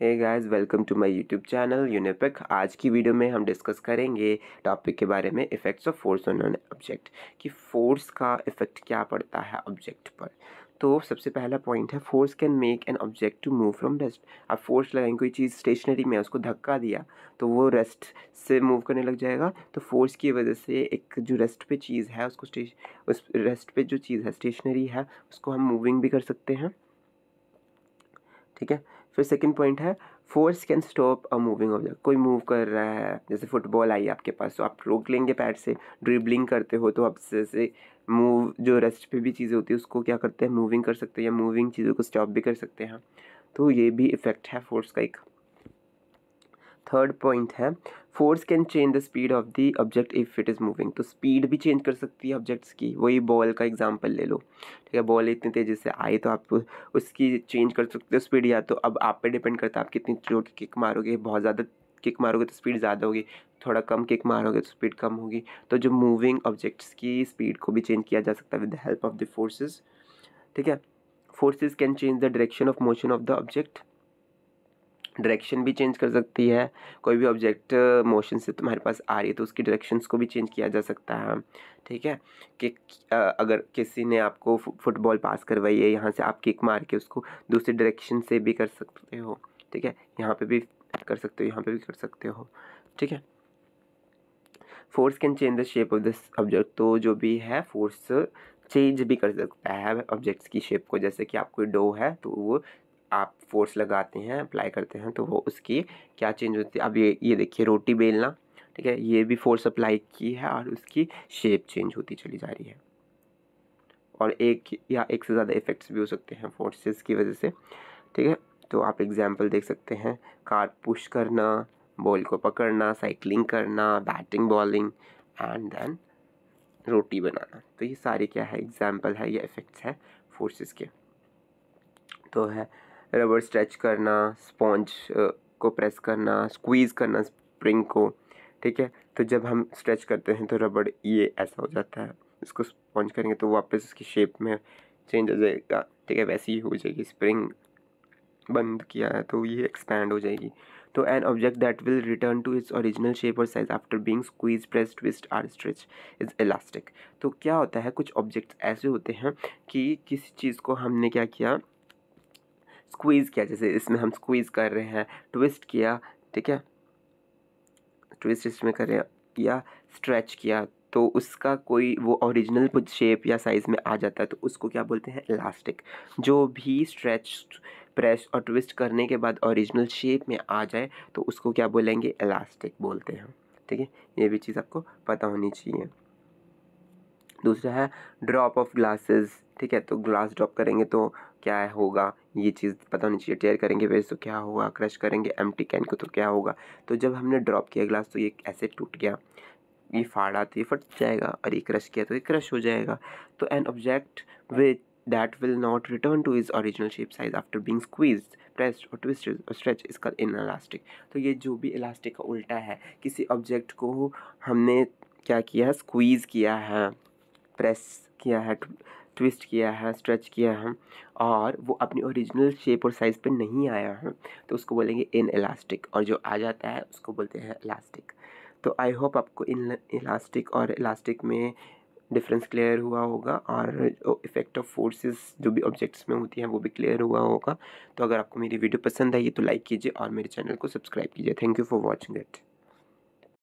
Hey guys, welcome to my YouTube channel Unipic. आज की video में हम डिस्कस करेंगे टॉपिक के बारे में, effects of force on an object, कि फोर्स का इफ़ेक्ट क्या पड़ता है ऑब्जेक्ट पर। तो सबसे पहला पॉइंट है, force can make an object to move from rest. आप फोर्स लगाएंगे, कोई चीज़ स्टेशनरी में उसको धक्का दिया तो वो रेस्ट से मूव करने लग जाएगा। तो फोर्स की वजह से एक जो रेस्ट पे चीज़ है उसको उस रेस्ट पे जो चीज़ है स्टेशनरी है उसको हम मूविंग भी कर सकते हैं। ठीक है। फिर सेकंड पॉइंट है, force can stop a moving object. कोई मूव कर रहा है, जैसे फुटबॉल आई आपके पास तो आप रोक लेंगे पैर से, ड्रिबलिंग करते हो तो आप जैसे मूव जो रेस्ट पे भी चीज़ें होती है उसको क्या करते हैं, मूविंग कर सकते हैं, या मूविंग चीज़ों को स्टॉप भी कर सकते हैं। तो ये भी इफेक्ट है फोर्स का एक। थर्ड पॉइंट है, force can change the speed of the object if it is moving. तो स्पीड भी चेंज कर सकती है ऑब्जेक्ट्स की। वही बॉल का एग्जांपल ले लो, ठीक है। बॉल इतनी तेज़ी से आई तो आप उसकी चेंज कर सकते हो स्पीड, या तो अब आप पे डिपेंड करता है आप कितनी जोर की किक मारोगे। बहुत ज़्यादा किक मारोगे तो स्पीड ज़्यादा होगी, थोड़ा कम किक मारोगे तो स्पीड कम होगी। तो जो मूविंग ऑब्जेक्ट्स की स्पीड को भी चेंज किया जा सकता है with the help of the forces, ठीक है। Forces can change the direction of motion of the object. Direction भी चेंज कर सकती है। कोई भी ऑब्जेक्ट मोशन से तुम्हारे पास आ रही है तो उसकी डायरेक्शंस को भी चेंज किया जा सकता है, ठीक है। कि अगर किसी ने आपको फुटबॉल पास करवाई है, यहाँ से आप किक मार के उसको दूसरी डायरेक्शन से भी कर सकते हो, ठीक है। यहाँ पे भी कर सकते हो, यहाँ पे भी कर सकते हो, ठीक है। Force can change the shape of this object. तो जो भी है फोर्स चेंज भी कर सकता है ऑब्जेक्ट्स की शेप को। जैसे कि आप कोई डो है तो वो आप फोर्स लगाते हैं, अप्लाई करते हैं तो वो उसकी क्या चेंज होती है। अब ये देखिए, रोटी बेलना, ठीक है, ये भी फोर्स अप्लाई की है और उसकी शेप चेंज होती चली जा रही है। और एक या एक से ज़्यादा इफेक्ट्स भी हो सकते हैं फोर्सेस की वजह से, ठीक है। तो आप एग्जाम्पल देख सकते हैं, कार पुश करना, बॉल को पकड़ना, साइकिलिंग करना, बैटिंग बॉलिंग, एंड देन रोटी बनाना। तो ये सारे क्या है, एग्जाम्पल है, ये इफेक्ट्स हैं फोर्सेस के। तो है रबर स्ट्रेच करना, स्पॉन्ज को प्रेस करना, स्क्वीज़ करना स्प्रिंग को, ठीक है। तो जब हम स्ट्रेच करते हैं तो रबड़ ये ऐसा हो जाता है, इसको स्पॉन्ज करेंगे तो वापस उसकी शेप में चेंज हो जाएगा, ठीक है। वैसी ही हो जाएगी। स्प्रिंग बंद किया है तो ये एक्सपैंड हो जाएगी। तो an object that will return to its original shape और size after being squeeze, press, twist or stretch is elastic. तो क्या होता है, कुछ ऑब्जेक्ट्स ऐसे होते हैं कि किसी चीज़ को हमने क्या किया, स्क्वीज़ किया, जैसे इसमें हम स्क्वीज़ कर रहे हैं, ट्विस्ट किया, ठीक है, ट्विस्ट इसमें करें या स्ट्रेच किया, तो उसका कोई वो ओरिजिनल शेप या साइज़ में आ जाता है तो उसको क्या बोलते हैं, इलास्टिक। जो भी स्ट्रेच, प्रेस और ट्विस्ट करने के बाद ओरिजिनल शेप में आ जाए तो उसको क्या बोलेंगे, इलास्टिक बोलते हैं, ठीक है। ये भी चीज़ आपको पता होनी चाहिए। दूसरा है ड्रॉप ऑफ ग्लासेस, ठीक है। तो ग्लास ड्रॉप करेंगे तो क्या होगा, ये चीज़ पता होनी चाहिए। टेयर करेंगे वेस्ट तो क्या होगा, क्रश करेंगे एम्प्टी कैन को तो क्या होगा। तो जब हमने ड्रॉप किया ग्लास तो ये ऐसे टूट गया, ये फाड़ा तो ये फट जाएगा, और ये क्रश किया तो ये क्रश हो जाएगा। तो an object with that will not return two is original shape size after being squeezed, pressed और ट्विस्टेड और स्ट्रेच इज कॉल्ड इनइलास्टिक। तो ये जो भी इलास्टिक का उल्टा है, किसी ऑब्जेक्ट को हमने क्या किया है, स्क्वीज़ किया है, प्रेस किया है, ट्विस्ट किया है, स्ट्रेच किया है, और वो अपनी ओरिजिनल शेप और साइज़ पे नहीं आया है तो उसको बोलेंगे इन इलास्टिक, और जो आ जाता है उसको बोलते हैं इलास्टिक। तो आई होप आपको इन इलास्टिक और इलास्टिक में डिफरेंस क्लियर हुआ होगा, और जो इफेक्ट ऑफ फोर्सेस जो भी ऑब्जेक्ट्स में होती हैं वो भी क्लियर हुआ होगा। तो अगर आपको मेरी वीडियो पसंद आई तो लाइक कीजिए और मेरे चैनल को सब्सक्राइब कीजिए। Thank you for watching it.